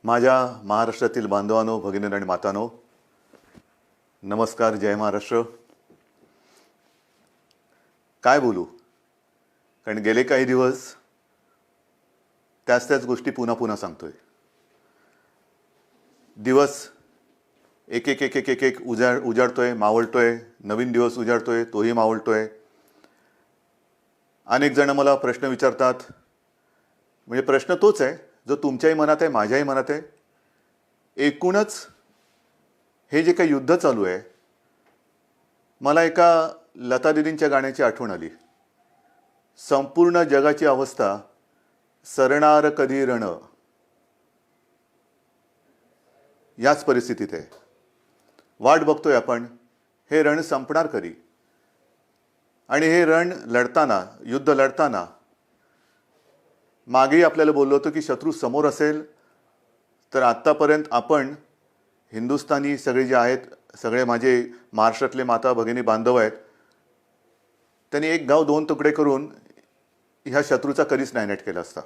माझ्या महाराष्ट्रातील बांधवांनो, भगिनी आणि मातांनो, नमस्कार. जय महाराष्ट्र. काय बोलू, कारण गेले काही दिवस त्याच गोष्टी पुन्हा पुन्हा सांगतोय. दिवस एक एक एक एक एक एक उजाडतोय, मावळतोय. नवीन दिवस उजाडतोय, तोही मावळतोय. अनेक जण मला प्रश्न विचारतात, म्हणजे प्रश्न तोच आहे जो तुमच्याही मनात आहे, माझ्याही मनात आहे. एकूणच हे जे काही युद्ध चालू आहे, मला एका लता दीदींच्या गाण्याची आठवण आली. संपूर्ण जगाची अवस्था सरणार कधी रण, याच परिस्थितीत आहे. वाट बघतोय आपण, हे रण संपणार कधी. आणि हे रण लढताना, युद्ध लढताना मागेही आपल्याला बोललो होतो की शत्रू समोर असेल तर आत्तापर्यंत आपण हिंदुस्थानी सगळे जे आहेत, सगळे माझे महाराष्ट्रातले माता भगिनी बांधव आहेत, त्यांनी एक गाव दोन तुकडे करून ह्या शत्रूचा कधीच नायनाट केला असता.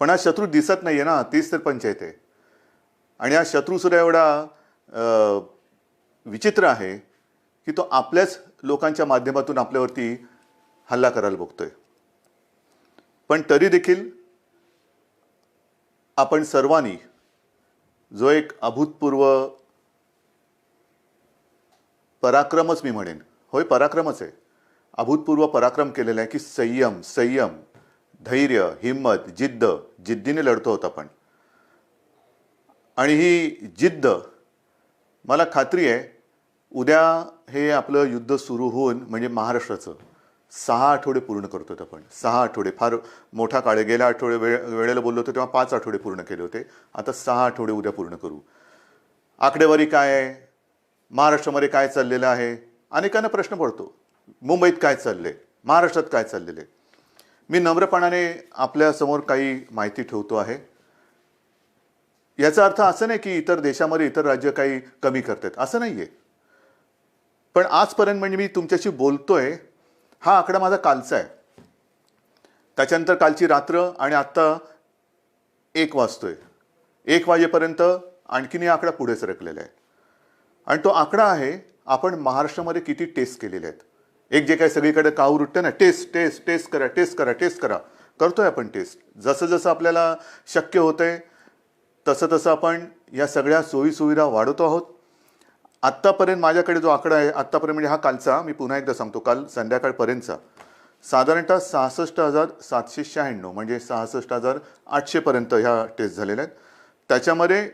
पण हा शत्रू दिसत नाही आहे ना, तीच तर पंचायत आहे. आणि हा शत्रूसुद्धा एवढा विचित्र आहे की तो आपल्याच लोकांच्या माध्यमातून आपल्यावरती हल्ला करायला बघतोय. पण तरी देखील आपण सर्वांनी जो एक अभूतपूर्व पराक्रमच, मी म्हणेन, होय पराक्रमच आहे, अभूतपूर्व पराक्रम केलेला आहे की संयम, धैर्य, हिम्मत, जिद्दीने लढतो होता आपण. आणि ही जिद्द, मला खात्री आहे उद्या हे आपलं युद्ध सुरू होऊन, म्हणजे महाराष्ट्राचं 6 आठवडे पूर्ण करतो आपण. 6 आठवडे फार मोठा काळ आहे. गेल्या वेळेला बोललो होतो तेव्हा 5 आठवडे पूर्ण केले होते. आता 6 आठवडे उद्या पूर्ण करू. आकडेवारी काय आहे, महाराष्ट्रामध्ये काय चाललेलं आहे, अनेकांना प्रश्न पडतो. मुंबईत काय चाललंय, महाराष्ट्रात काय चाललेलं आहे. मी नम्रपणाने आपल्यासमोर काही माहिती ठेवतो आहे. याचा अर्थ असं नाही की इतर देशामध्ये इतर राज्य काही कमी करतात, असं नाही आहे. पण आजपर्यंत म्हणजे मी तुमच्याशी बोलतोय, हा आकडा माझा कालचा आहे. त्याच्यानंतर कालची रात्र आणि आत्ता 1 वाजतोय. 1 वाजेपर्यंत आणखीन हा आकडा पुढे सरकलेला आहे. आणि तो आकडा आहे आपण महाराष्ट्रामध्ये किती टेस्ट केलेले आहेत. एक जे काही सगळीकडे काहूर उठतं ना, टेस्ट करा, करतोय आपण टेस्ट. जसं जसं आपल्याला शक्य होतंय तसं तसं आपण या सगळ्या सोयीसुविधा वाढवतो आहोत. आत्तापर्यंत माझ्याकडे जो आकडा आहे, आत्तापर्यंत म्हणजे हा कालचा, मी पुन्हा एकदा सांगतो, काल संध्याकाळपर्यंतचा साधारणतः 66,796, म्हणजे 66,800पर्यंत ह्या टेस्ट झालेल्या आहेत. त्याच्यामध्ये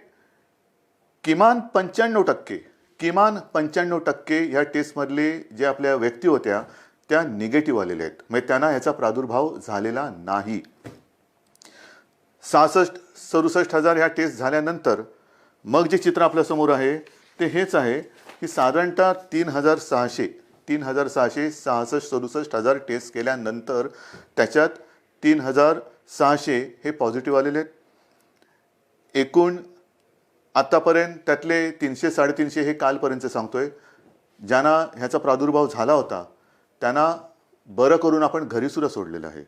किमान 95% ह्या टेस्टमधले जे आपल्या व्यक्ती होत्या त्या निगेटिव्ह आलेल्या आहेत, म्हणजे त्यांना ह्याचा प्रादुर्भाव झालेला नाही. 66-67 ह्या टेस्ट झाल्यानंतर मग जे चित्र आपल्यासमोर आहे ते हेच आहे की साधारणतः 3,666 टेस्ट केल्यानंतर त्याच्यात 3,600 हे पॉझिटिव्ह आलेले आहेत. एकूण आत्तापर्यंत त्यातले 300-350 हे कालपर्यंत सांगतोय, ज्यांना ह्याचा प्रादुर्भाव झाला होता त्यांना बरं करून आपण घरीसुद्धा सोडलेलं आहे.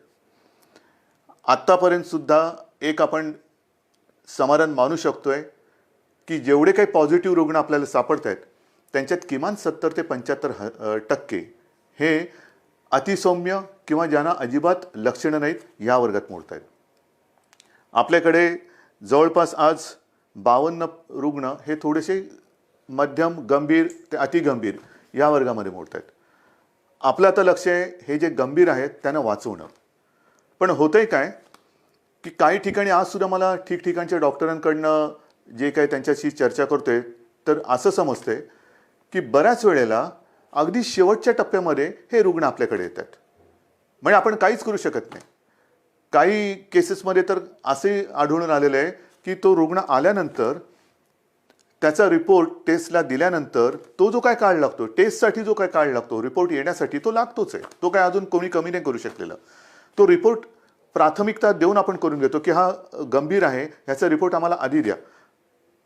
आत्तापर्यंत सुद्धा एक आपण समाधान मानू शकतोय की जेवढे काही पॉझिटिव्ह रुग्ण आपल्याला सापडत आहेत त्यांच्यात किमान 70 ते 75% हे अतिसौम्य किंवा ज्यांना अजिबात लक्षणं नाहीत या वर्गात मोडत आहेत. आपल्याकडे जवळपास आज 52 रुग्ण हे थोडेसे मध्यम, गंभीर ते अतिगंभीर या वर्गामध्ये मोडत आहेत. आपलं आता लक्ष आहे हे जे गंभीर आहेत त्यांना वाचवणं. पण होतंय काय की काही ठिकाणी आजसुद्धा मला ठिकठिकाणच्या डॉक्टरांकडनं जे काही त्यांच्याशी चर्चा करतोय तर असं समजतंय की बऱ्याच वेळेला अगदी शेवटच्या टप्प्यामध्ये हे रुग्ण आपल्याकडे येतात. म्हणजे आपण काहीच करू शकत नाही. काही केसेसमध्ये तर असे आढळून आलेलं आहे की तो रुग्ण आल्यानंतर त्याचा रिपोर्ट टेस्टला दिल्यानंतर तो जो काय काळ लागतो, टेस्टसाठी जो काय काळ लागतो, रिपोर्ट येण्यासाठी तो लागतोच आहे. तो काय अजून कोणी कमी नाही करू शकलेला. तो रिपोर्ट प्राथमिकता देऊन आपण करून घेतो की हा गंभीर आहे, ह्याचा रिपोर्ट आम्हाला आधी द्या.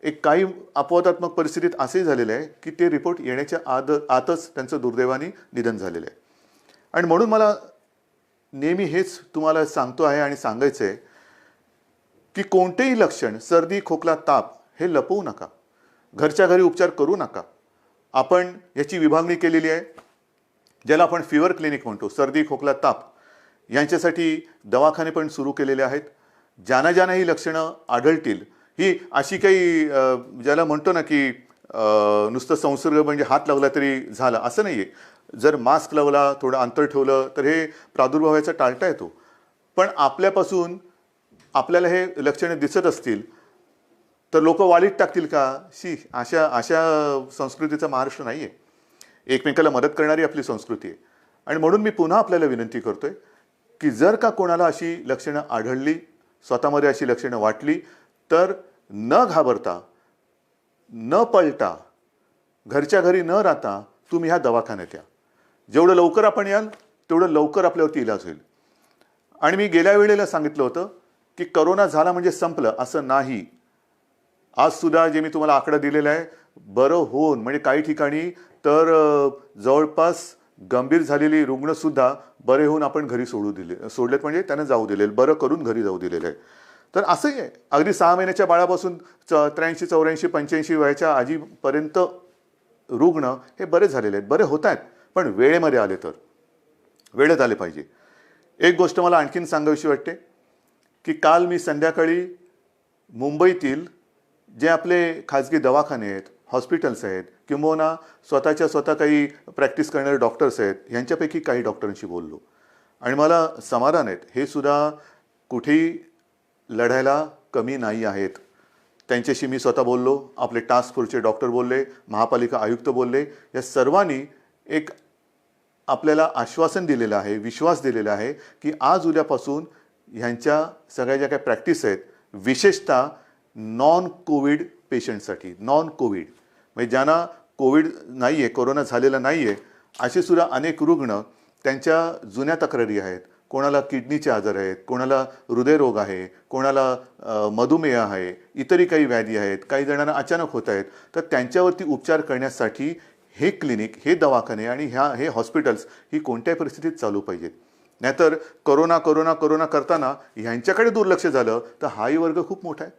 एक काही अपवादात्मक परिस्थितीत असेही झालेलं आहे की ते रिपोर्ट येण्याच्या आतच त्यांचं दुर्दैवाने निधन झालेलं आहे. आणि म्हणून मला नेहमी हेच तुम्हाला सांगतो आहे आणि सांगायचं आहे की कोणतेही लक्षण, सर्दी, खोकला, ताप हे लपवू नका, घरच्या घरी उपचार करू नका. आपण याची विभागणी केलेली आहे, ज्याला आपण फीवर क्लिनिक म्हणतो. सर्दी, खोकला, ताप यांच्यासाठी दवाखाने पण सुरू केलेले आहेत. ज्यांना ज्यांना ही लक्षणं आढळतील, ही अशी काही ज्याला म्हणतो ना की नुसतं संसर्ग म्हणजे हात लावला तरी झाला असं नाही आहे. जर मास्क लावला, थोडं अंतर ठेवलं तर हे प्रादुर्भाव याचा टाळता येतो. पण आपल्यापासून आपल्याला हे लक्षणं दिसत असतील तर लोक वालीत टाकतील का? अशा अशा संस्कृतीचा महाराष्ट्र नाही आहे. एकमेकाला मदत करणारी आपली संस्कृती आहे. आणि म्हणून मी पुन्हा आपल्याला विनंती करतोय की जर का कोणाला अशी लक्षणं आढळली, स्वतःमध्ये अशी लक्षणं वाटली, तर न घाबरता, न पळता, घरच्या घरी न राहता तुम्ही ह्या दवाखान्यात या. जेवढं लवकर आपण याल तेवढं लवकर आपल्यावरती इलाज होईल. आणि मी गेल्या वेळेला सांगितलं होतं की करोना झाला म्हणजे संपलं, असं नाही. आज सुद्धा जे मी तुम्हाला आकडा दिलेला आहे, बरं होऊन म्हणजे काही ठिकाणी तर जवळपास गंभीर झालेली रुग्ण सुद्धा बरे होऊन आपण घरी सोडलेत, म्हणजे त्यांना जाऊ दिलेलं, बरं करून घरी जाऊ दिलेलं आहे. तर असंही आहे, अगदी 6 महिन्याच्या बाळापासून 83, 84, 85 वयाच्या आजीपर्यंत रुग्ण हे बरे झालेले आहेत, बरे होत आहेत. पण वेळेमध्ये आले तर, वेळेत आले पाहिजे. एक गोष्ट मला आणखीन सांगावीशी वाटते की काल मी संध्याकाळी मुंबईतील जे आपले खाजगी दवाखाने आहेत, हॉस्पिटल्स आहेत, किंबहुना स्वतः काही प्रॅक्टिस करणारे डॉक्टर्स आहेत, यांच्यापैकी काही डॉक्टरांशी बोललो. आणि मला समाधान आहेत, हे सुद्धा कुठेही लढायला कमी नाही आहेत. त्यांच्याशी मी स्वतः बोललो, आपले टास्क फोर्सचे डॉक्टर बोलले, महापालिका आयुक्त बोलले. या सर्वांनी एक आपल्याला आश्वासन दिलेलं आहे, विश्वास दिलेला आहे की आज उद्यापासून ह्यांच्या सगळ्या ज्या काही प्रॅक्टिस आहेत, विशेषतः नॉन कोविड पेशंटसाठी, नॉन कोविड म्हणजे ज्यांना कोविड नाही आहे, कोरोना झालेला नाही आहे, असे सुद्धा अनेक रुग्ण, त्यांच्या जुन्या तक्रारी आहेत. कोणाला किडनीचे आजार आहेत, कोणाला हृदयरोग आहे, कोणाला मधुमेह आहे, इतरही काही व्याधी आहेत, काही जणांना अचानक होत आहेत. तर त्यांच्यावरती उपचार करण्यासाठी हे क्लिनिक, हे दवाखाने आणि हे हॉस्पिटल्स ही कोणत्याही परिस्थितीत चालू पाहिजेत. नाहीतर करोना करोना करोना करताना ह्यांच्याकडे दुर्लक्ष झालं तर हाही वर्ग खूप मोठा आहे.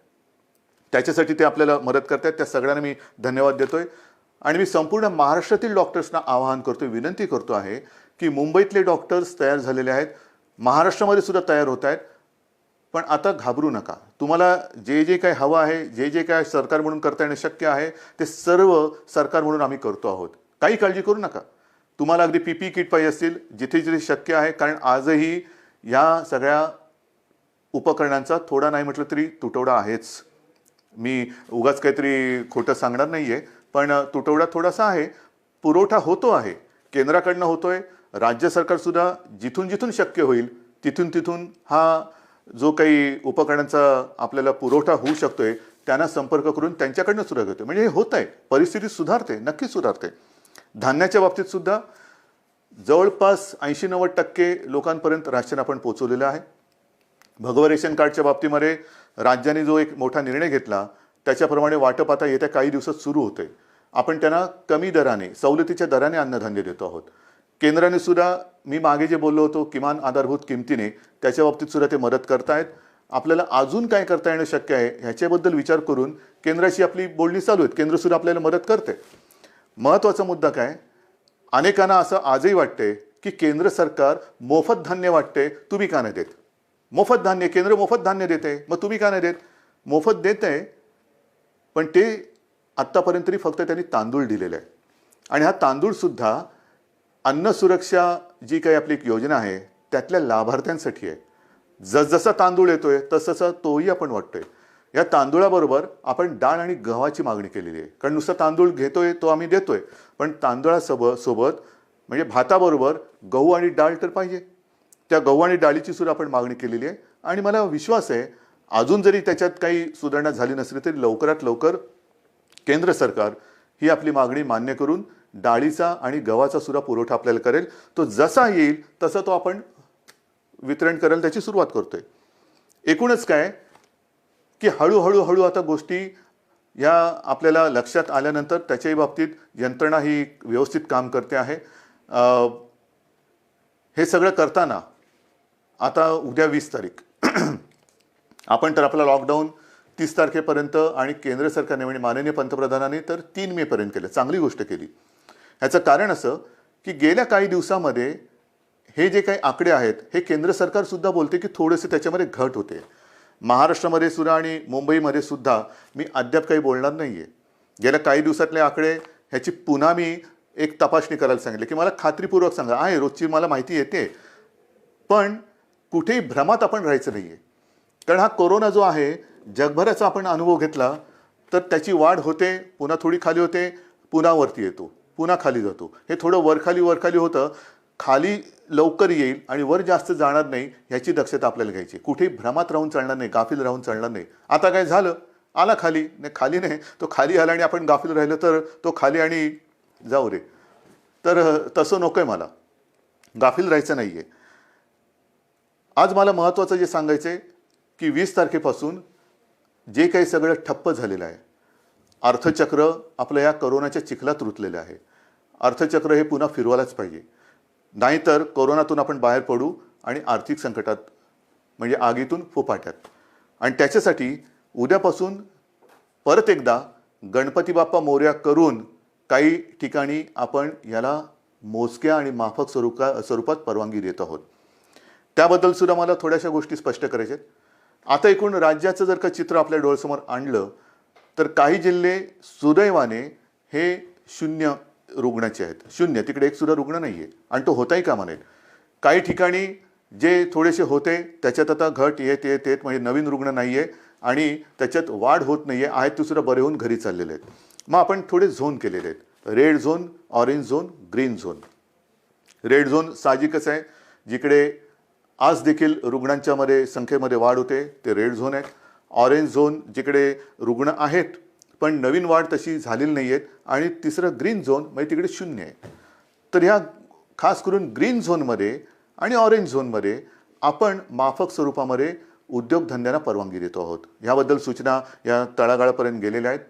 त्याच्यासाठी ते आपल्याला मदत करतात, त्या सगळ्यांना मी धन्यवाद देतोय. आणि मी संपूर्ण महाराष्ट्रातील डॉक्टर्सना आवाहन करतोय, विनंती करतो आहे की मुंबईतले डॉक्टर्स तयार झालेले आहेत, महाराष्ट्रामध्ये सुद्धा तयार होत आहेत. पण आता घाबरू नका. तुम्हाला जे जे काही हवं आहे, जे जे काय सरकार म्हणून करता येणं शक्य आहे, ते सर्व सरकार म्हणून आम्ही करतो आहोत. काही काळजी करू नका. तुम्हाला अगदी PPE किट पाहिजे असतील, जिथे जिथे शक्य आहे, कारण आजही या सगळ्या उपकरणांचा थोडा नाही म्हटलं तरी तुटवडा आहेच. मी उगाच काहीतरी खोटं सांगणार नाही आहे, पण तुटवडा थोडासा आहे. पुरवठा होतो आहे, केंद्राकडनं होतोय, राज्य सरकारसुद्धा जिथून जिथून शक्य होईल तिथून हा जो काही उपकरणांचा आपल्याला पुरवठा होऊ शकतोय त्यांना संपर्क करून त्यांच्याकडनं सुद्धा घेतोय. म्हणजे हे होत आहे, परिस्थिती सुधारते, नक्कीच सुधारते. धान्याच्या बाबतीत सुद्धा जवळपास 80-90% लोकांपर्यंत राशन आपण पोहोचवलेलं आहे. भगवा रेशन कार्डच्या बाबतीमध्ये राज्याने जो एक मोठा निर्णय घेतला त्याच्याप्रमाणे वाटप आता येत्या काही दिवसात सुरू होते. आपण त्यांना कमी दराने, सवलतीच्या दराने अन्नधान्य देतो आहोत. केंद्राने सुद्धा, मी मागे जे बोललो होतो किमान आधारभूत किमतीने, त्याच्या बाबतीत सुद्धा ते मदत करतायत. आपल्याला अजून काय करता येणं शक्य आहे ह्याच्याबद्दल विचार करून केंद्राशी आपली बोलणी चालू आहेत. केंद्र सुद्धा आपल्याला मदत करते. महत्त्वाचा मुद्दा काय, अनेकांना असं आजही वाटते की केंद्र सरकार मोफत धान्य वाटते, तुम्ही का नाही देत? मोफत धान्य, केंद्र मोफत धान्य देते, मग तुम्ही का नाही देत? मोफत देते, पण ते आत्तापर्यंत तरी फक्त त्यांनी तांदूळ दिलेले आहे. आणि हा तांदूळ सुद्धा अन्न सुरक्षा जी काही आपली एक योजना आहे त्यातल्या लाभार्थ्यांसाठी आहे. जसजसा तांदूळ येतोय तसं तोही आपण वाटतोय. या तांदूळाबरोबर आपण डाळ आणि गव्हाची मागणी केलेली आहे. कारण नुसता तांदूळ घेतोय तो आम्ही देतोय, पण तांदूळासोबत म्हणजे भाताबरोबर गहू आणि डाळ तर पाहिजे. त्या गहू आणि डाळीची सुद्धा आपण मागणी केलेली आहे. आणि मला विश्वास आहे अजून जरी त्याच्यात काही सुधारणा झाली नसली तरी लवकरात लवकर केंद्र सरकार ही आपली मागणी मान्य करून डाळीचा आणि गव्हाचा सुद्धा पुरवठा आपल्याला करेल. तो जसा येईल तसं तो आपण वितरण करायला त्याची सुरुवात करतोय. एकूणच काय की हळूहळू आता गोष्टी या आपल्याला लक्षात आल्यानंतर त्याच्याही बाबतीत यंत्रणा ही व्यवस्थित काम करते आहे. हे सगळं करताना आता उद्या 20 तारीख आपण तर आपला लॉकडाऊन 30 तारखेपर्यंत आणि केंद्र सरकारने म्हणजे माननीय पंतप्रधानांनी तर 3 मे पर्यंत केलं. चांगली गोष्ट केली. ह्याचं कारण असं की गेल्या काही दिवसामध्ये हे जे काही आकडे आहेत हे केंद्र सरकार सुद्धा बोलते की थोडेसे त्याच्यामध्ये घट होते. महाराष्ट्रामध्ये सुद्धा आणि मुंबईमध्ये सुद्धा मी अद्याप काही बोलणार नाहीये. गेल्या काही दिवसातले आकडे ह्याची पुन्हा मी एक तपासणी करायला सांगितले की मला खात्रीपूर्वक सांगा. आहे रोजची मला माहिती येते, पण कुठेही भ्रमात आपण राहायचं नाहीये. कारण हा कोरोना जो आहे जगभराचा आपण अनुभव घेतला तर त्याची वाढ होते, पुन्हा थोडी खाली होते, पुन्हा वरती येतो, पुन्हा खाली जातो. हे थोडं वरखाली होतं. खाली लवकर येईल आणि वर जास्त जाणार नाही ह्याची दक्षता आपल्याला घ्यायची. कुठेही भ्रमात राहून चालणार नाही, गाफील राहून चालणार नाही. आता काय झालं, आला खाली नाही, खाली नाही तो खाली आला आणि आपण गाफील राहिलो तर तो खाली आणि जाऊ रे. तर तसं नकोय, मला गाफील राहायचं नाहीये. आज मला महत्त्वाचं जे सांगायचं आहे की 20 तारखेपासून जे काही सगळं ठप्प झालेलं आहे, अर्थचक्र आपलं या कोरोनाच्या चिखलात रुतलेलं आहे. अर्थचक्र हे पुन्हा फिरवायलाच पाहिजे, नाहीतर कोरोनातून आपण बाहेर पडू आणि आर्थिक संकटात म्हणजे आगीतून फुफाट्यात. आणि त्याच्यासाठी उद्यापासून परत एकदा गणपती बाप्पा मोरया करून काही ठिकाणी आपण याला मोजक्या आणि माफक स्वरूपात परवानगी देत आहोत. त्याबद्दल सुद्धा मला थोड्याशा गोष्टी स्पष्ट करायच्या आहेत. आता एकूण राज्याचं जर का चित्र आपल्या डोळ्यासमोर आणलं तर काही जिल्हे सुदैवाने हे 0 रुग्णाचे आहेत. 0, तिकडे एक सुद्धा रुग्ण नाही आहे आणि तो होताही कामा नये. काही ठिकाणी जे थोडेसे होते त्याच्यात आता घट येत म्हणजे नवीन रुग्ण नाही आहे आणि त्याच्यात वाढ होत नाही आहे. आहेत ते सुद्धा बरे होऊन घरी चाललेले आहेत. मग आपण थोडे झोन केलेले आहेत, red zone, orange zone, green zone. Red zone साहजिकच आहे, जिकडे आज देखील रुग्णांच्या संख्येमध्ये वाढ होते ते रेड झोन आहे. ऑरेंज झोन जिकडे रुग्ण आहेत पण नवीन वाढ तशी झालेली नाही आहेत. आणि तिसरं ग्रीन झोन म्हणजे तिकडे 0 आहे. तर ह्या खास करून ग्रीन झोनमध्ये आणि ऑरेंज झोनमध्ये आपण माफक स्वरूपामध्ये उद्योगधंद्यांना परवानगी देतो आहोत. ह्याबद्दल सूचना या तळागाळापर्यंत गेलेल्या आहेत.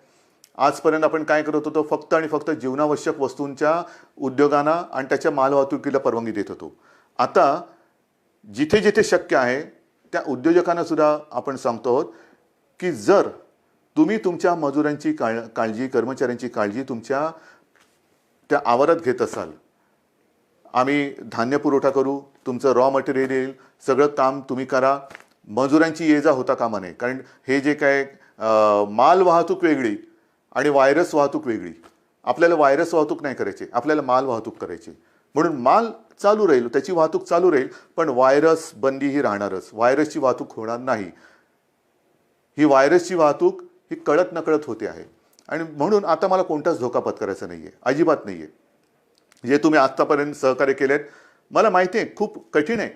आजपर्यंत आपण काय करत होतो, फक्त आणि फक्त जीवनावश्यक वस्तूंच्या उद्योगांना आणि त्याच्या मालवाहतुकीला परवानगी देत होतो. आता जिथे जिथे शक्य आहे त्या उद्योजकांना सुद्धा आपण सांगतो आहोत की जर तुम्ही तुमच्या मजुरांची काळजी, कर्मचाऱ्यांची काळजी तुमच्या त्या आवारात घेत असाल, आम्ही धान्य पुरवठा करू, तुमचं रॉ मटेरियल येईल, सगळं काम तुम्ही करा, मजुरांची ये जा होता कामा नये. कारण हे जे काय माल वाहतूक वेगळी आणि व्हायरस वाहतूक वेगळी. आपल्याला व्हायरस वाहतूक नाही करायची, आपल्याला माल वाहतूक करायची. म्हणून माल चालू राहील, त्याची वाहतूक चालू राहील, पण व्हायरस बंदी ही राहणारच. व्हायरसची वाहतूक होणार नाही. ही व्हायरसची वाहतूक ही कळत नकळत होते आहे आणि म्हणून आता मला कोणताच धोका पत्करायचा नाही आहे, अजिबात नाही आहे. जे तुम्ही आत्तापर्यंत सहकार्य केलेत मला माहिती आहे खूप कठीण आहे.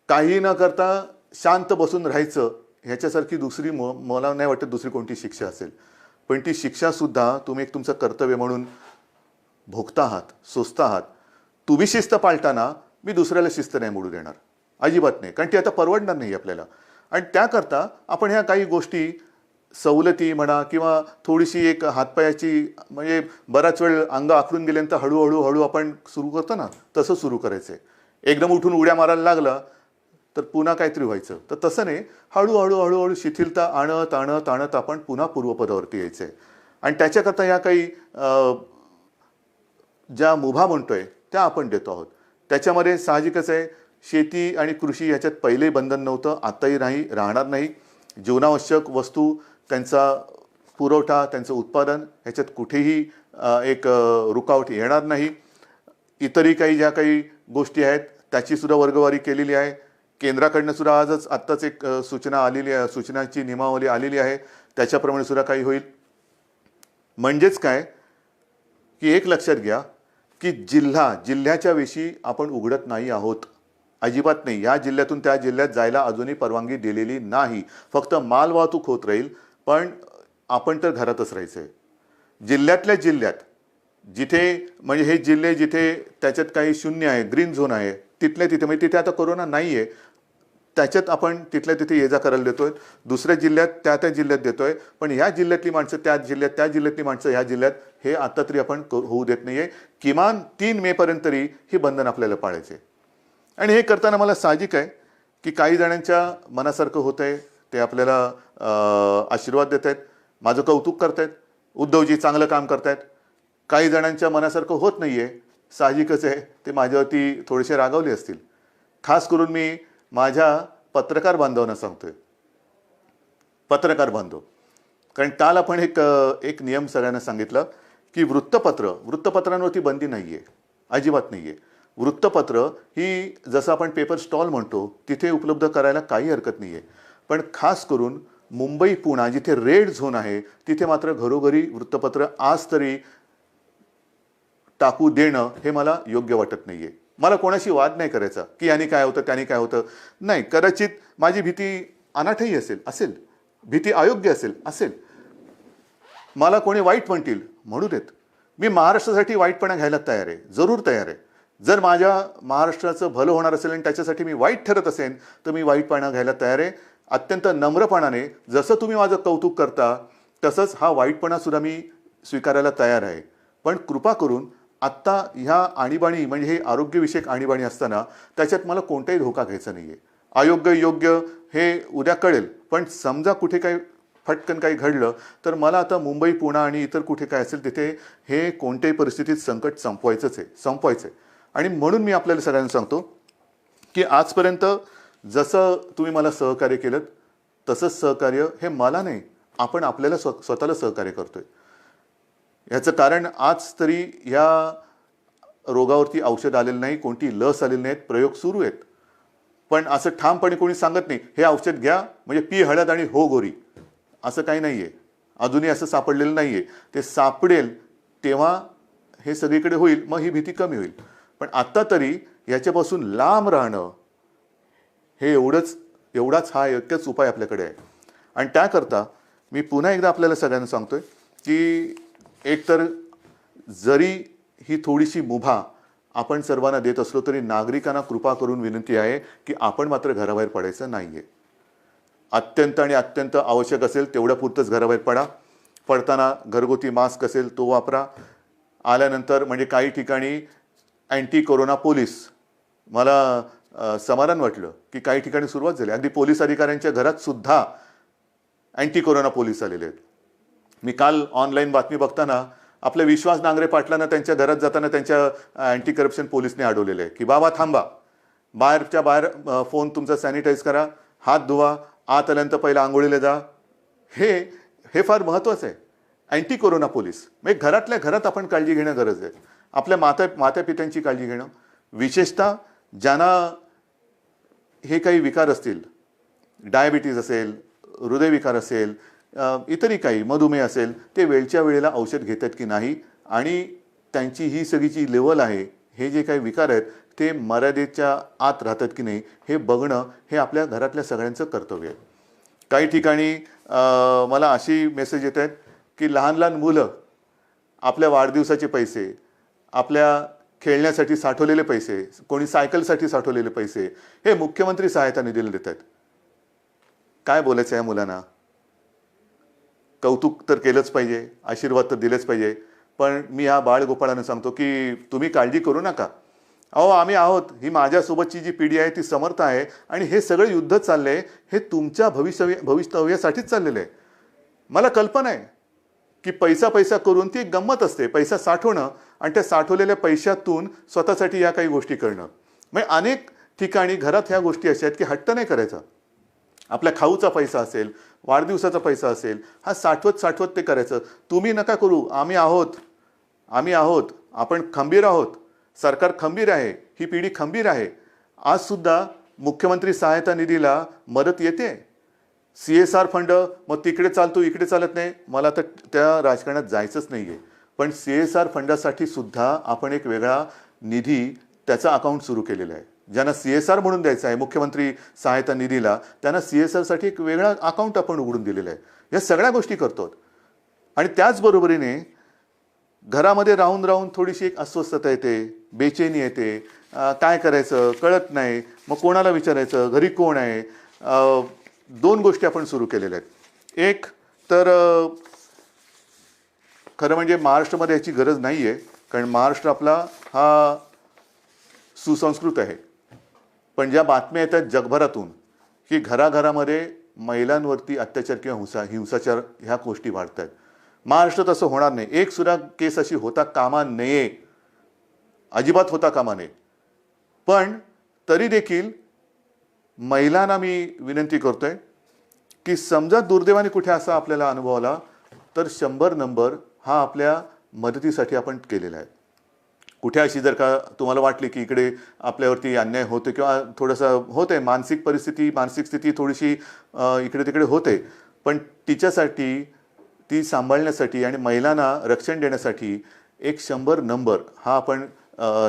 काही न करता शांत बसून राहायचं ह्याच्यासारखी दुसरी मला नाही वाटत दुसरी कोणती शिक्षा असेल. पण ती शिक्षासुद्धा तुम्ही एक तुमचं कर्तव्य म्हणून भोगता आहात, सोसता आहात. तुम्ही शिस्त पाळताना मी दुसऱ्याला शिस्त नाही मोडू देणार, अजिबात नाही. कारण ती आता परवडणार नाही आपल्याला. आणि त्याकरता आपण ह्या काही गोष्टी सवलती म्हणा किंवा थोडीशी एक हातपायाची म्हणजे बराच वेळ अंग आखडून गेल्यानंतर हळूहळू आपण सुरू करतो ना, तसं सुरू करायचं आहे. एकदम उठून उड्या मारायला लागला तर पुन्हा काहीतरी व्हायचं. तर तसं नाही, हळूहळू शिथिलता आणत आपण पुन्हा पूर्वपदावरती यायचं आहे. आणि त्याच्याकरता ह्या काही ज्या मुभा म्हणतोय त्या आपण देतो आहोत. त्याच्यामध्ये साहजिकच आहे शेती आणि कृषी ह्याच्यात पहिले बंधन नव्हतं, आताही नाही, राहणार नाही. जीवनावश्यक वस्तू, त्यांचा पुरवठा, त्यांचं उत्पादन ह्याच्यात कुठेही एक रुकावट येणार नाही. इतरही काही ज्या काही गोष्टी आहेत त्याची सुद्धा वर्गवारी केलेली आहे. केंद्राकडनं सुद्धा आत्ताच एक सूचना आलेली आहे, सूचनाची नियमावली आलेली आहे, त्याच्याप्रमाणे सुद्धा काही होईल. म्हणजेच काय की एक लक्षात घ्या की जिल्ह्याच्या वेशी आपण उघडत नाही आहोत, अजिबात नाही. या जिल्ह्यातून त्या जिल्ह्यात जायला अजूनही परवानगी दिलेली नाही. फक्त माल वाहतूक होत राहील, पण आपण तर घरातच राहायचं आहे. जिल्ह्यातल्या जिल्ह्यात जिथे म्हणजे हे जिल्हे जिथे त्याच्यात काही 0 आहे, ग्रीन झोन आहे, तिथल्या तिथे म्हणजे तिथे आता कोरोना नाही आहे, त्याच्यात आपण तिथल्या तिथे ये जा करायला देतोय. दुसऱ्या जिल्ह्यात त्या जिल्ह्यात देतोय, पण ह्या जिल्ह्यातली माणसं त्या जिल्ह्यातली माणसं ह्या जिल्ह्यात हे आता तरी आपण होऊ देत नाहीये. किमान 3 मे पर्यंत तरी ही बंधन आपल्याला पाळायचे. आणि हे करताना मला साहजिक आहे की काही जणांच्या मनासारखं होत आहे, ते आपल्याला आशीर्वाद देत आहेत, माझं कौतुक करतायत, उद्धवजी चांगलं काम करतायत. काही जणांच्या मनासारखं होत नाही आहे, साहजिकच आहे, ते माझ्यावरती थोडेसे रागावले असतील. खास करून मी माझ्या पत्रकार बांधवांना सांगतोय, पत्रकार बांधव, कारण काल आपण एक नियम सगळ्यांना सांगितलं की वृत्तपत्रांवरती बंदी नाही आहे, अजिबात नाही आहे. वृत्तपत्र ही जसं आपण पेपर स्टॉल म्हणतो तिथे उपलब्ध करायला काही हरकत नाही आहे, पण खास करून मुंबई पुणे जिथे रेड झोन आहे तिथे मात्र घरोघरी वृत्तपत्र आज तरी टाकू देणं हे मला योग्य वाटत नाही आहे. मला कोणाशी वाद नाही करायचा की याने काय होतं त्याने काय होतं, नाही. कदाचित माझी भीती अनाठही असेल, भीती अयोग्य असेल, मला कोणी वाईट म्हणतील म्हणू देत. मी महाराष्ट्रासाठी वाईटपणा घ्यायला तयार आहे, जरूर तयार आहे. जर माझ्या महाराष्ट्राचं भलं होणार असेल आणि त्याच्यासाठी मी वाईट ठरत असेल तर मी वाईटपणा घ्यायला तयार आहे. अत्यंत नम्रपणाने, जसं तुम्ही माझं कौतुक करता तसंच हा वाईटपणा सुद्धा मी स्वीकारायला तयार आहे. पण कृपा करून आत्ता ह्या आणीबाणी म्हणजे हे आरोग्यविषयक आणीबाणी असताना त्याच्यात मला कोणताही धोका घ्यायचा नाही आहे. अयोग्य योग्य हे उद्या कळेल, पण समजा कुठे काही फटकन काही घडलं तर मला आता मुंबई पुणे आणि इतर कुठे काय असेल तिथे हे कोणत्याही परिस्थितीत संकट संपवायचं आहे. आणि म्हणून मी आपल्याला सगळ्यांना सांगतो की आजपर्यंत जसं तुम्ही मला सहकार्य केलं तसंच सहकार्य हे मला नाही, आपण आपल्याला स्वतःला सहकार्य करतोय. याचं कारण आज तरी या रोगावरती औषध आलेलं नाही, कोणती लस आलेली नाहीत, प्रयोग सुरू आहेत. पण असं ठामपणे कोणी सांगत नाही हे औषध घ्या म्हणजे पी हळद आणि हो गोरी, असं काही नाही आहे. अजूनही असं सापडलेलं नाही आहे. ते सापडेल तेव्हा हे सगळीकडे होईल, मग ही भीती कमी होईल. पण आत्ता तरी याच्यापासून लांब राहणं हे एवढाच हा एकच उपाय आपल्याकडे आहे. आणि त्याकरता मी पुन्हा एकदा आपल्याला सगळ्यांना सांगतोय की एकतर जरी ही थोडीशी मुभा आपण सर्वांना देत असलो तरी नागरिकांना कृपा करून विनंती आहे की आपण मात्र घराबाहेर पडायचं नाही आहे. अत्यंत आवश्यक असेल तेवढ्या पुरतंच घराबाहेर पडा. पडताना घरगुती मास्क असेल तो वापरा. आल्यानंतर म्हणजे काही ठिकाणी अँटी कोरोना पोलीस, मला समाधान वाटलं की काही ठिकाणी सुरुवात झाली. अगदी पोलीस अधिकाऱ्यांच्या घरात सुद्धा अँटी कोरोना पोलीस आलेले आहेत. मी काल ऑनलाईन बातमी बघताना आपल्या विश्वास नांगरे पाटलांना त्यांच्या घरात जाताना त्यांच्या अँटी करप्शन पोलीसने अडवलेले आहे की बाबा थांबा, बाहेर फोन तुमचा सॅनिटाईज करा, हात धुवा, आत आल्यानंतर पहिला आंघोळीला जा. हे फार महत्त्वाचं आहे. अँटी कोरोना पोलीस म्हणजे घरातल्या घरात आपण काळजी घेणं गरज आहे. आपल्या मातापित्यांची काळजी घेणं, विशेषतः ज्यांना हे काही विकार असतील, डायबिटीज असेल, हृदयविकार असेल, इतरही काही मधुमेह असेल, ते वेळच्या वेळेला औषध घेतात की नाही आणि त्यांची ही सगळी जी लेवल आहे, हे जे काही विकार आहेत ते मर्यादेच्या आत राहतात की नाही हे बघणं हे आपल्या घरातल्या सगळ्यांचं कर्तव्य आहे. काही ठिकाणी मला अशी मेसेज येत आहेत की लहान मुलं आपल्या वाढदिवसाचे पैसे, आपल्या खेळण्यासाठी साठवलेले पैसे, कोणी सायकलसाठी साठवलेले पैसे हे मुख्यमंत्री सहायता निधीला देत आहेत. काय बोलायचं या मुलांना? कौतुक तर केलंच पाहिजे, आशीर्वाद तर दिलेच पाहिजे, पण मी ह्या बाळगोपाळांना सांगतो की तुम्ही काळजी करू नका. अहो आम्ही आहोत. ही माझ्यासोबतची जी पिढी आहे ती समर्थ आहे आणि हे सगळं युद्ध चाललंय हे तुमच्या भवितव्यासाठीच चाललेलं आहे. मला कल्पना आहे की पैसा करून ती एक गंमत असते, पैसा साठवणं आणि त्या साठवलेल्या पैशातून स्वतःसाठी या काही गोष्टी करणं. म्हणजे अनेक ठिकाणी घरात ह्या गोष्टी अशा आहेत की हट्ट नाही करायचा. आपल्या खाऊचा पैसा असेल, वाढदिवसाचा पैसा असेल, हा साठवत ते करायचं. तुम्ही नका करू. आम्ही आहोत, आपण खंबीर आहोत, सरकार खंबीर आहे, ही पिढी खंबीर आहे. आज सुद्धा मुख्यमंत्री सहायता निधीला मदत येते. CSR फंड, मग तिकडे चालतो इकडे चालत नाही, मला तर त्या राजकारणात जायचंच नाही आहे. पण CSR फंडासाठी सुद्धा आपण एक वेगळा निधी त्याचा अकाउंट सुरू केलेला आहे. ज्यांना CSR म्हणून द्यायचं आहे मुख्यमंत्री सहायता निधीला, त्यांना CSRसाठी एक वेगळा अकाउंट आपण उघडून दिलेलं आहे. या सगळ्या गोष्टी करतो. आणि त्याचबरोबरीने घरामध्ये राहून थोडीशी एक अस्वस्थता येते, बेचैनी येते, काय करायचं कळत नाही, मग कोणाला विचारायचं, घरी कोण आहे. 2 गोष्टी आपण सुरू केलेल्या आहेत. एक तर खरं म्हणजे महाराष्ट्रामध्ये याची गरज नाही आहे, कारण महाराष्ट्र आपला हा सुसंस्कृत आहे. पण ज्या बातम्या येतात जगभरातून की घराघरामध्ये महिलांवरती अत्याचार किंवा हिंसाचार ह्या गोष्टी वाढत आहेत. महाराष्ट्रात असं होणार नाही. एक सुद्धा केस अशी होता कामा नये, अजिबात होता कामा नये. पण तरी देखील महिलांना मी विनंती करतोय की समजा दुर्दैवाने कुठे असा आपल्याला अनुभव आला तर 100 नंबर हा आपल्या मदतीसाठी आपण केलेला आहे. कुठे अशी जर का तुम्हाला वाटली की इकडे आपल्यावरती अन्याय होतो किंवा थोडंसं होते, मानसिक स्थिती थोडीशी इकडे तिकडे होते, पण तिच्यासाठी ती सांभाळण्यासाठी आणि महिलांना रक्षण देण्यासाठी एक 100 नंबर हा आपण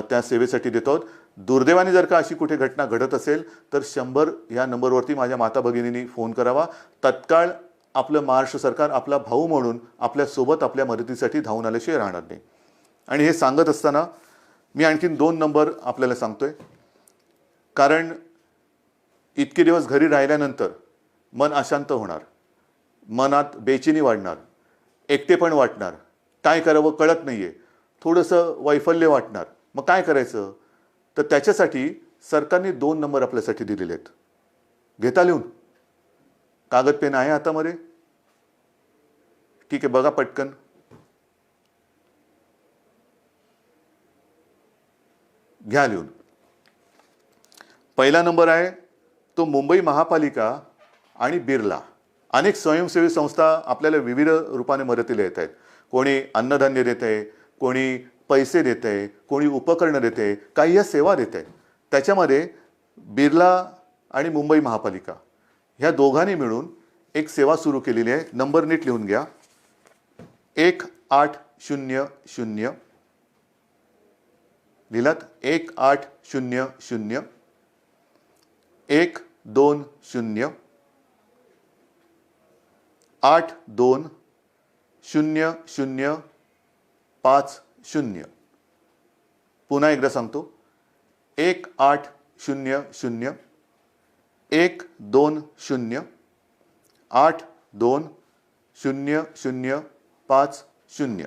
त्या सेवेसाठी देतो आहोत. दुर्दैवाने जर का अशी कुठे घटना घडत असेल तर 100 या नंबरवरती माझ्या माता भगिनींनी फोन करावा. तत्काळ आपलं महाराष्ट्र सरकार आपला भाऊ म्हणून आपल्यासोबत आपल्या मदतीसाठी धावून आल्याशिवाय राहणार नाही. आणि हे सांगत असताना मी आणखीन 2 नंबर आपल्याला सांगतोय, कारण इतके दिवस घरी राहिल्यानंतर मन अशांत होणार, मनात बेचैनी वाढणार, एकटेपण वाटणार, काय करावं कळत नाहीये, थोडंसं वैफल्य वाटणार. मग काय करायचं? तर त्याच्यासाठी सरकारने 2 नंबर आपल्यासाठी दिलेले आहेत. घेता लिहून? कागद पेन आहे हातामध्ये? ठीक आहे, बघा पटकन. घ्या लिहून. पहिला नंबर आहे तो मुंबई महापालिका आणि बिर्ला. अनेक स्वयंसेवी संस्था आपल्याला विविध रूपाने मदतीला येत आहेत. कोणी अन्नधान्य देत आहे, कोणी पैसे देत आहे, कोणी उपकरणं देत आहे, काही या सेवा देत आहे. त्याच्यामध्ये बिर्ला आणि मुंबई महापालिका ह्या दोघांनी मिळून एक सेवा सुरू केलेली आहे. नंबर नीट लिहून घ्या. 1800 लिहिलात? 1800 120 820050. पुन्हा एकदा सांगतो. 1800 120 820050.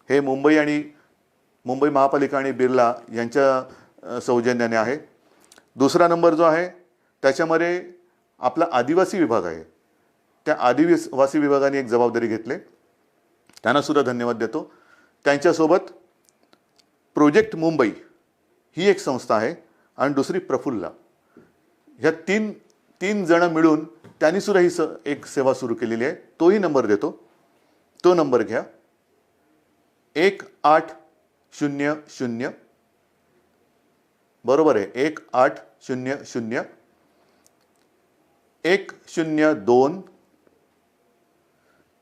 हे मुंबई महापालिका आणि बिर्ला यांच्या सौजन्याने आहे. दुसरा नंबर जो आहे त्याच्यामध्ये आपला आदिवासी विभाग आहे. त्या आदिवासी विभागाने एक जबाबदारी घेतली, त्यांना सुद्धा धन्यवाद देतो. त्यांच्यासोबत प्रोजेक्ट मुंबई ही एक संस्था आहे आणि दुसरी प्रफुल्ला. ह्या तीन जण मिळून त्यांनी सुद्धा ही एक सेवा सुरू केलेली आहे. तोही नंबर देतो. तो नंबर घ्या. 1800 बरोबर आहे. 1800 102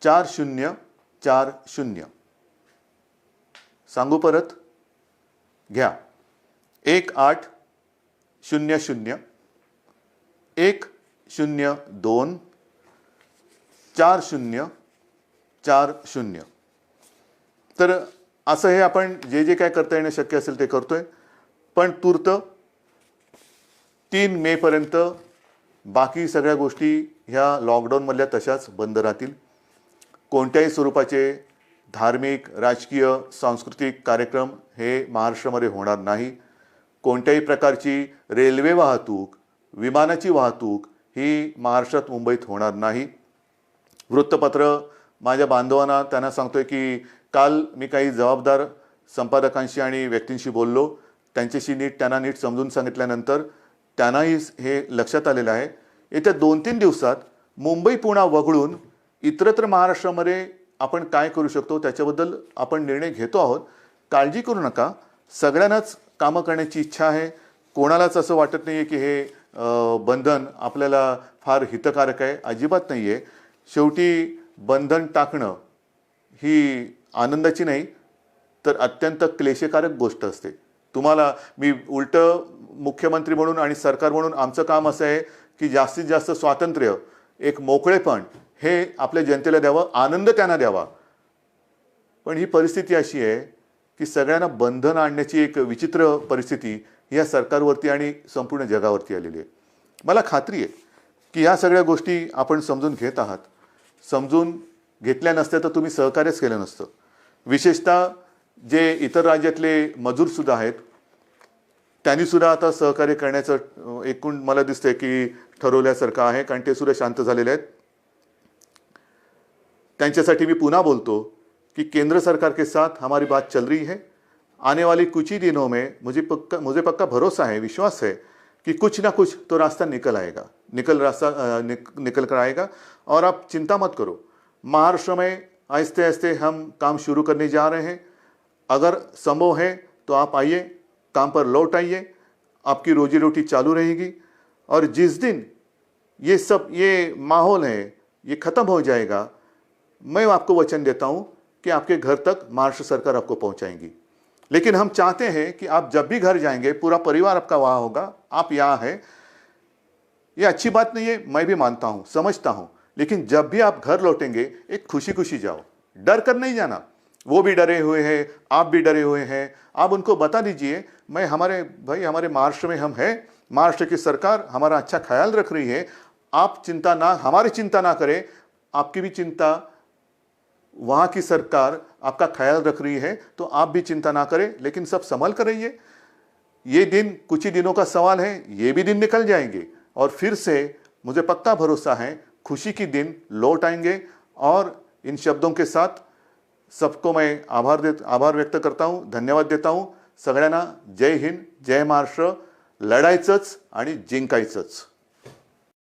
4040. सांगू परत? घ्या. 1800 102 4040. तर असं हे आपण जे काय करता येणं शक्य असेल ते करतोय. पण तूर्त 3 मे पर्यंत बाकी सगळ्या गोष्टी ह्या लॉकडाऊनमधल्या तशाच बंद राहतील. कोणत्याही स्वरूपाचे धार्मिक, राजकीय, सांस्कृतिक कार्यक्रम हे महाराष्ट्रामध्ये होणार नाही. कोणत्याही प्रकारची रेल्वे वाहतूक, विमानाची वाहतूक ही महाराष्ट्रात, मुंबईत होणार नाही. वृत्तपत्र माझ्या बांधवांना त्यांना सांगतोय की काल मी काही जबाबदार संपादकांशी आणि व्यक्तींशी बोललो. त्यांना नीट समजून सांगितल्यानंतर त्यांनाही हे लक्षात आलेलं आहे. येत्या 2-3 दिवसात मुंबई पुन्हा वगळून इतरत्र महाराष्ट्रामध्ये आपण काय करू शकतो त्याच्याबद्दल आपण निर्णय घेतो आहोत. काळजी करू नका. सगळ्यांनाच कामं करण्याची इच्छा आहे. कोणालाच असं वाटत नाही आहे की हे बंधन आपल्याला फार हितकारक आहे. अजिबात नाही आहे. शेवटी बंधन टाकणं ही आनंदाची नाही तर अत्यंत क्लेशकारक गोष्ट असते. तुम्हाला मी उलटं मुख्यमंत्री म्हणून आणि सरकार म्हणून आमचं काम असं आहे की जास्तीत जास्त स्वातंत्र्य, एक मोकळेपण हे आपल्या जनतेला द्यावं, आनंद त्यांना द्यावा. पण ही परिस्थिती अशी आहे की सगळ्यांना बंधन आणण्याची एक विचित्र परिस्थिती या सरकारवरती आणि संपूर्ण जगावरती आलेली आहे. मला खात्री आहे की ह्या सगळ्या गोष्टी आपण समजून घेत आहात. समजून घेतल्या नसत्या तर तुम्ही सहकार्यच केलं नसतं. विशेषतः जे इतर राज्यातले मजूरसुद्धा आहेत त्यांनीसुद्धा आता सहकार्य करण्याचं एकूण मला दिसतंय की ठरवल्यासारखं आहे, कारण ते सुद्धा शांत झालेले आहेत. त्यांच्यासाठी मी पुन्हा बोलतो कि केंद्र सरकार के साथ हमारी बात चल रही है. आने वाले कुछ ही दिनों में मुझे पक्का भरोसा है, विश्वास है कि कुछ ना कुछ तो रास्ता निकल आएगा, निकल कर आएगा. और आप चिंता मत करो, महाराष्ट्र में आहिस्ते आहिस्ते हम काम शुरू करने जा रहे हैं. अगर संभव है तो आप आइए, काम पर लौट आइए, आपकी रोजी रोटी चालू रहेगी. और जिस दिन ये माहौल है ये ख़त्म हो जाएगा, मैं आपको वचन देता हूं कि आपके घर तक महाराष्ट्र सरकार आपको पहुंचाएंगी. लेकिन हम चाहते हैं कि आप जब भी घर जाएंगे, पूरा परिवार आपका वहां होगा, आप यहाँ हैं. ये अच्छी बात नहीं है, मैं भी मानता हूं, समझता हूं. लेकिन जब भी आप घर लौटेंगे एक खुशी खुशी जाओ, डर कर नहीं जाना. वो भी डरे हुए हैं, आप भी डरे हुए हैं. आप उनको बता दीजिए, हमारे महाराष्ट्र में हम हैं, महाराष्ट्र की सरकार हमारा अच्छा ख्याल रख रही है. आप हमारी चिंता ना करें, आपकी भी चिंता, वहाँ की सरकार आपका ख्याल रख रही है, तो आप भी चिंता ना करें. लेकिन सब संभल कर रहिए. ये दिन कुछ ही दिनों का सवाल है, ये भी दिन निकल जाएंगे और फिर से मुझे पक्का भरोसा है खुशी की दिन लौट आएंगे. और इन शब्दों के साथ सबको मैं आभार व्यक्त करता हूँ, धन्यवाद देता हूँ. सगळ्यांना जय हिंद, जय महाराष्ट्र. लढायचंच आणि जिंकायचंच.